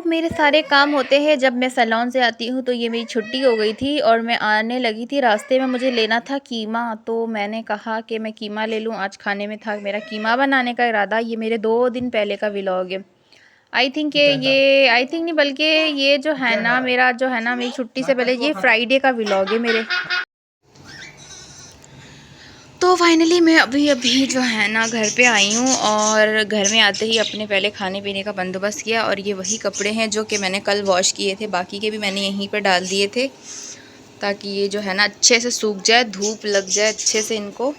मेरे सारे काम होते हैं जब मैं सैलून से आती हूँ। तो ये मेरी छुट्टी हो गई थी और मैं आने लगी थी, रास्ते में मुझे लेना था कीमा। तो मैंने कहा कि मैं कीमा ले लूँ, आज खाने में था मेरा कीमा बनाने का इरादा। ये मेरे 2 दिन पहले का व्लॉग है। आई थिंक नहीं, बल्कि ये जो है ना मेरा जो है ना मेरी छुट्टी से पहले ये फ्राइडे का व्लॉग है मेरे। तो फाइनली मैं अभी अभी जो है ना घर पे आई हूँ और घर में आते ही अपने पहले खाने पीने का बंदोबस्त किया। और ये वही कपड़े हैं जो कि मैंने कल वॉश किए थे, बाकी के भी मैंने यहीं पर डाल दिए थे ताकि ये जो है ना अच्छे से सूख जाए, धूप लग जाए अच्छे से इनको।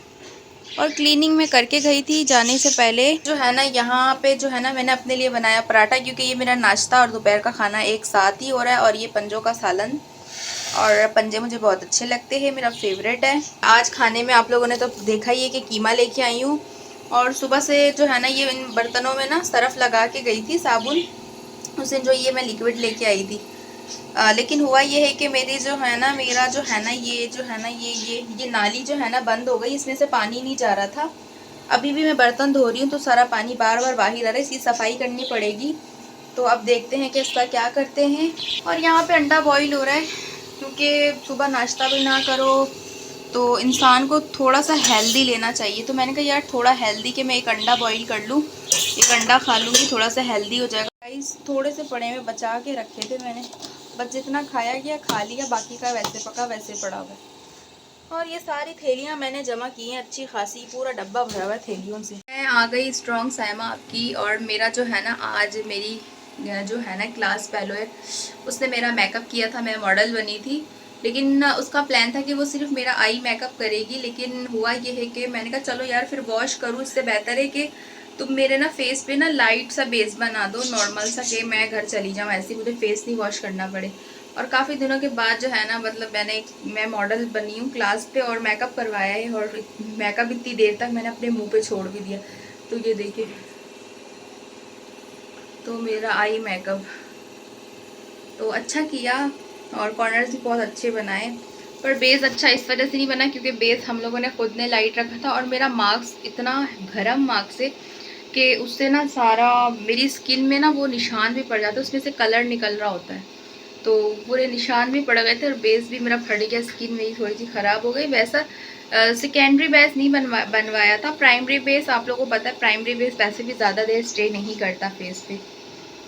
और क्लीनिंग में करके गई थी जाने से पहले। जो है ना यहाँ पे जो है ना मैंने अपने लिए बनाया पराठा, क्योंकि ये मेरा नाश्ता और दोपहर का खाना एक साथ ही हो रहा है। और ये पंजों का सालन, और पंजे मुझे बहुत अच्छे लगते हैं, मेरा फेवरेट है। आज खाने में आप लोगों ने तो देखा ही है कि कीमा लेके आई हूँ। और सुबह से जो है ना ये इन बर्तनों में ना सरफ लगा के गई थी, साबुन। उस दिन जो ये मैं लिक्विड लेके आई थी। लेकिन हुआ ये है कि मेरी जो है ना मेरा जो है ना ये जो है ना ये नाली जो है ना बंद हो गई, इसमें से पानी नहीं जा रहा था। अभी भी मैं बर्तन धो रही हूँ तो सारा पानी बार बार बाहर आ रहा है, इसकी सफाई करनी पड़ेगी। तो अब देखते हैं कि इसका क्या करते हैं। और यहाँ पे अंडा बॉईल हो रहा है, क्योंकि सुबह नाश्ता भी ना करो तो इंसान को थोड़ा सा हेल्दी लेना चाहिए। तो मैंने कहा यार थोड़ा हेल्दी के मैं एक अंडा बॉईल कर लूँ, एक अंडा खा लूँगी, थोड़ा सा हेल्दी हो जाएगा। गाइस थोड़े से पड़े में बचा के रखे थे मैंने, बस जितना खाया गया खा लिया, बाकी का वैसे पका वैसे पड़ा हुआ है। और ये सारी थैलियाँ मैंने जमा की हैं अच्छी खासी, पूरा डब्बा भरा हुआ है थैलियों से। मैं आ गई स्ट्रॉन्ग साइमा आपकी। और मेरा जो है ना आज मेरी जो है ना क्लास फेलो है, उसने मेरा मेकअप किया था, मैं मॉडल बनी थी। लेकिन उसका प्लान था कि वो सिर्फ मेरा आई मेकअप करेगी, लेकिन हुआ ये है कि मैंने कहा चलो यार फिर वॉश करूँ, इससे बेहतर है कि तुम मेरे ना फेस पे ना लाइट सा बेस बना दो, नॉर्मल सा, कि मैं घर चली जाऊँ ऐसे, मुझे फेस नहीं वॉश करना पड़े। और काफ़ी दिनों के बाद जो है ना मतलब मैं मॉडल बनी हूँ क्लास पे और मेकअप करवाया है। और मेकअप इतनी देर तक मैंने अपने मुंह पे छोड़ भी दिया। तो ये देखिए, तो मेरा आई मेकअप तो अच्छा किया और कॉर्नर्स भी बहुत अच्छे बनाए। पर बेस अच्छा इस वजह से नहीं बना क्योंकि बेस हम लोगों ने खुद ने लाइट रखा था। और मेरा मार्क्स इतना गर्म मार्क्स है कि उससे ना सारा मेरी स्किन में ना वो निशान भी पड़ जाता है, उसमें से कलर निकल रहा होता है, तो पूरे निशान भी पड़ गए थे। और बेस भी मेरा फट गया, स्किन मेरी थोड़ी सी ख़राब हो गई। वैसा सेकेंडरी बेस नहीं बनवाया था, प्राइमरी बेस। आप लोगों को पता है प्राइमरी बेस वैसे भी ज़्यादा देर स्टे नहीं करता फेस पे,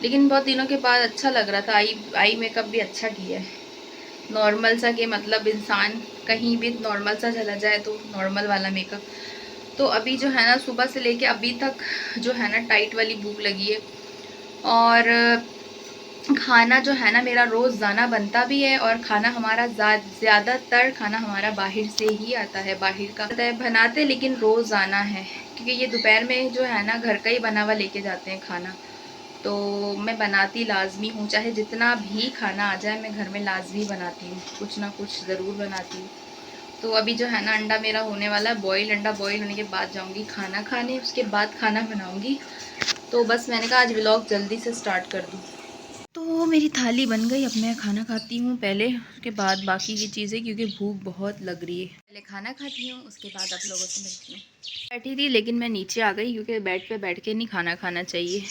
लेकिन बहुत दिनों के बाद अच्छा लग रहा था। आई मेकअप भी अच्छा किया है, नॉर्मल सा, कि मतलब इंसान कहीं भी नॉर्मल सा चला जाए तो नॉर्मल वाला मेकअप। तो अभी जो है ना सुबह से लेके अभी तक जो है ना टाइट वाली भूख लगी है। और खाना जो है ना मेरा रोज़ाना बनता भी है, और खाना हमारा ज़्यादातर खाना हमारा बाहर से ही आता है, बाहर का बनाते, लेकिन रोज़ाना है क्योंकि ये दोपहर में जो है ना घर का ही बना हुआ लेके जाते हैं खाना। तो मैं बनाती लाजमी हूँ, चाहे जितना भी खाना आ जाए मैं घर में लाजमी बनाती हूँ, कुछ ना कुछ ज़रूर बनाती हूँ। तो अभी जो है ना अंडा मेरा होने वाला है बॉईल। अंडा बॉईल होने के बाद जाऊँगी खाना खाने, उसके बाद खाना बनाऊँगी। तो बस मैंने कहा आज व्लॉग जल्दी से स्टार्ट कर दूँ। तो मेरी थाली बन गई, अब मैं खाना खाती हूँ पहले, उसके बाद बाकी की चीज़ें, क्योंकि भूख बहुत लग रही है। पहले खाना खाती हूँ, उसके बाद आप लोगों से मिलती हूँ। बैठी थी लेकिन मैं नीचे आ गई क्योंकि बेड पे बैठ के नहीं खाना खाना चाहिए,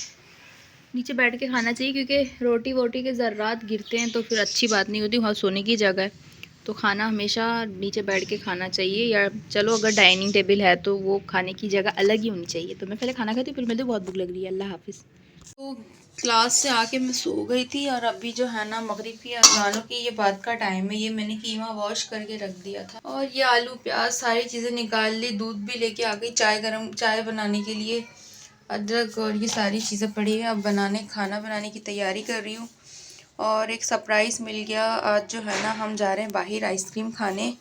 नीचे बैठ के खाना चाहिए, क्योंकि रोटी वोटी के ज़र्रात गिरते हैं तो फिर अच्छी बात नहीं होती। वहाँ सोने की जगह है तो खाना हमेशा नीचे बैठ के खाना चाहिए, या चलो अगर डाइनिंग टेबल है तो वो खाने की जगह अलग ही होनी चाहिए। तो मैं पहले खाना खाती हूँ, फिर मुझे बहुत भूख लग रही है। अल्लाह हाफिज़। तो क्लास से आके मैं सो गई थी और अभी जो है ना मगरिब की अज़ानों की ये बात का टाइम है। ये मैंने कीमा वॉश करके रख दिया था और ये आलू प्याज सारी चीज़ें निकाल ली, दूध भी लेके आ गई, चाय बनाने के लिए, अदरक और ये सारी चीज़ें पड़ी है। अब खाना बनाने की तैयारी कर रही हूँ। और एक सरप्राइज़ मिल गया, आज जो है ना हम जा रहे हैं बाहर आइसक्रीम खाने।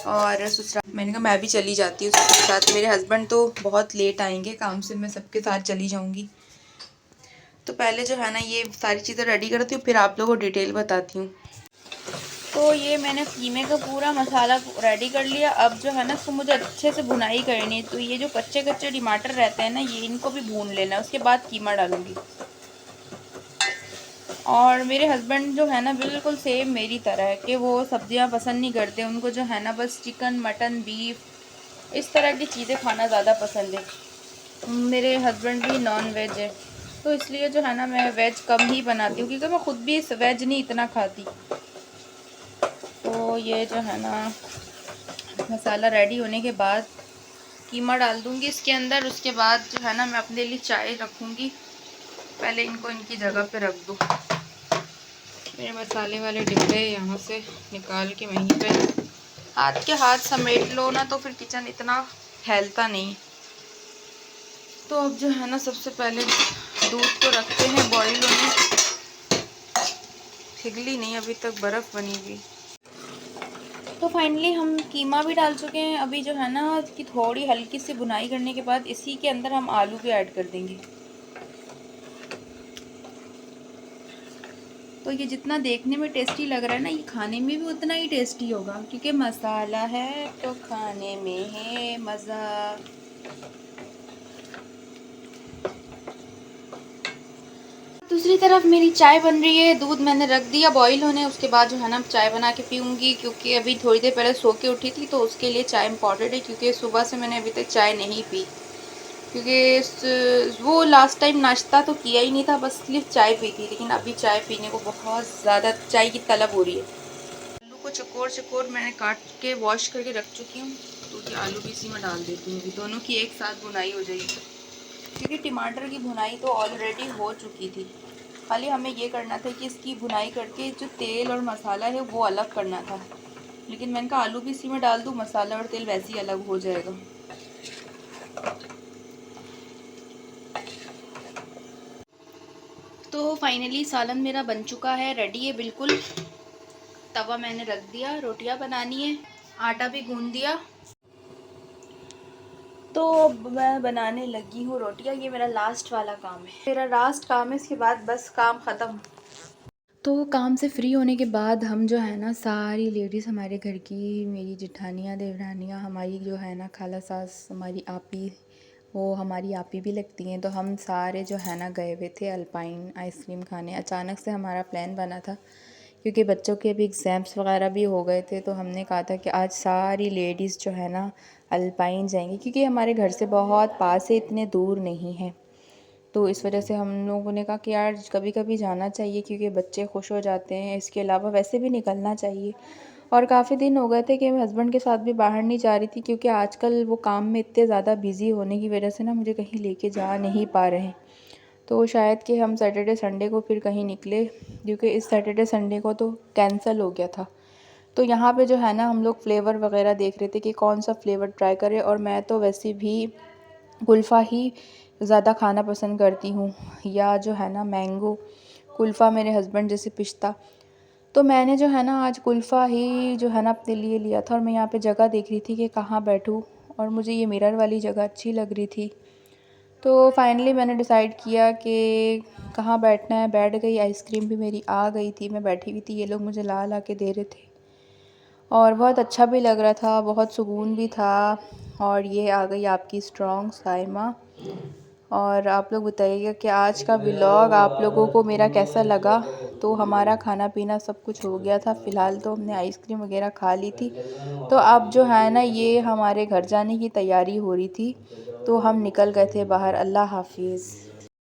और ससुराल मैंने कहा मैं भी चली जाती हूँ सबके साथ, मेरे हस्बैंड तो बहुत लेट आएंगे काम से, मैं सबके साथ चली जाऊँगी। तो पहले जो है ना ये सारी चीज़ें रेडी करती हूँ, फिर आप लोगों को डिटेल बताती हूँ। तो ये मैंने कीमे का पूरा मसाला रेडी कर लिया। अब जो है ना इसको मुझे अच्छे से भुनाई करनी है। तो ये जो कच्चे कच्चे टमाटर रहते हैं ना, ये इनको भी भून लेना है, उसके बाद कीमा डालूँगी। और मेरे हस्बैंड जो है ना बिल्कुल सेम मेरी तरह है कि वो सब्जियां पसंद नहीं करते, उनको जो है ना बस चिकन मटन बीफ इस तरह की चीज़ें खाना ज़्यादा पसंद है। मेरे हस्बैंड भी नॉन वेज है। तो इसलिए जो है ना मैं वेज कम ही बनाती हूँ, क्योंकि मैं ख़ुद भी वेज नहीं इतना खाती। तो ये जो है ना मसाला रेडी होने के बाद कीमा डाल दूँगी इसके अंदर। उसके बाद जो है ना मैं अपने लिए चाय रखूँगी। पहले इनको इनकी जगह पे रख दूँ। मेरे मसाले वाले डिब्बे यहाँ से निकाल के वहीं पे हाथ के हाथ समेट लो ना, तो फिर किचन इतना फैलता नहीं। तो अब जो है ना सबसे पहले दूध को रखते हैं बॉईल होने। पिघली नहीं अभी तक, बर्फ़ बनी हुई। तो फाइनली हम कीमा भी डाल चुके हैं। अभी जो है ना इसकी थोड़ी हल्की सी भुनाई करने के बाद इसी के अंदर हम आलू भी ऐड कर देंगे। तो ये जितना देखने में टेस्टी लग रहा है ना, ये खाने में भी उतना ही टेस्टी होगा, क्योंकि मसाला है तो खाने में है मज़ा। दूसरी तरफ मेरी चाय बन रही है। दूध मैंने रख दिया बॉईल होने। उसके बाद जो है ना चाय बना के पीऊँगी, क्योंकि अभी थोड़ी देर पहले सो के उठी थी, तो उसके लिए चाय इम्पॉर्टेंट है। क्योंकि सुबह से मैंने अभी तक चाय नहीं पी, क्योंकि वो लास्ट टाइम नाश्ता तो किया ही नहीं था, बस सिर्फ चाय पी थी। लेकिन अभी चाय पीने को बहुत ज़्यादा चाय की तलब हो रही है। आलू को चकोर चकोर मैंने काट के वॉश करके रख चुकी हूँ। तो ये आलू भी इसी में डाल देती हूँ। दोनों की एक साथ भुनाई हो जाएगी, क्योंकि टमाटर की भुनाई तो ऑलरेडी हो चुकी थी। खाली हमें ये करना था कि इसकी भुनाई करके जो तेल और मसाला है वो अलग करना था। लेकिन मैंने कहा आलू भी इसी में डाल दूँ, मसाला और तेल वैसे ही अलग हो जाएगा। तो फाइनली सालन मेरा बन चुका है, रेडी है बिल्कुल। तवा मैंने रख दिया, रोटियां बनानी है, आटा भी गूंद दिया। तो अब मैं बनाने लगी हूँ रोटियां। ये मेरा लास्ट वाला काम है, मेरा लास्ट काम है। इसके बाद बस काम ख़त्म। तो काम से फ्री होने के बाद हम जो है ना सारी लेडीज़ हमारे घर की, मेरी जेठानियाँ देवरानियाँ, हमारी जो है ना खाला सास, हमारी आपी, वो हमारी आपी भी लगती हैं। तो हम सारे जो है ना गए हुए थे अल्पाइन आइसक्रीम खाने। अचानक से हमारा प्लान बना था, क्योंकि बच्चों के अभी एग्ज़ाम्स वगैरह भी हो गए थे। तो हमने कहा था कि आज सारी लेडीज़ जो है ना अल्पाइन जाएंगी, क्योंकि हमारे घर से बहुत पास है, इतने दूर नहीं है। तो इस वजह से हम लोगों ने कहा कि यार कभी कभी जाना चाहिए, क्योंकि बच्चे खुश हो जाते हैं। इसके अलावा वैसे भी निकलना चाहिए। और काफ़ी दिन हो गए थे कि मैं हस्बैंड के साथ भी बाहर नहीं जा रही थी, क्योंकि आजकल वो काम में इतने ज़्यादा बिज़ी होने की वजह से ना मुझे कहीं लेके जा नहीं पा रहे हैं। तो शायद कि हम सैटरडे संडे को फिर कहीं निकले, क्योंकि इस सैटरडे संडे को तो कैंसिल हो गया था। तो यहाँ पे जो है ना हम लोग फ्लेवर वगैरह देख रहे थे कि कौन सा फ्लेवर ट्राई करें। और मैं तो वैसे भी कुल्फ़ा ही ज़्यादा खाना पसंद करती हूँ, या जो है ना मैंगो कुल्फ़ा, मेरे हस्बैंड जैसे पिस्ता। तो मैंने जो है ना आज कुल्फ़ा ही जो है ना अपने लिए लिया था। और मैं यहाँ पे जगह देख रही थी कि कहाँ बैठूँ, और मुझे ये मिरर वाली जगह अच्छी लग रही थी। तो फाइनली मैंने डिसाइड किया कि कहाँ बैठना है। बैठ गई, आइसक्रीम भी मेरी आ गई थी, मैं बैठी हुई थी, ये लोग मुझे ला ला के दे रहे थे। और बहुत अच्छा भी लग रहा था, बहुत सुकून भी था। और ये आ गई आपकी स्ट्रॉन्ग साइमा। और आप लोग बताइएगा कि आज का व्लॉग आप लोगों को मेरा कैसा लगा। तो हमारा खाना पीना सब कुछ हो गया था। फ़िलहाल तो हमने आइसक्रीम वगैरह खा ली थी। तो अब जो है ना ये हमारे घर जाने की तैयारी हो रही थी। तो हम निकल गए थे बाहर। अल्लाह हाफिज़।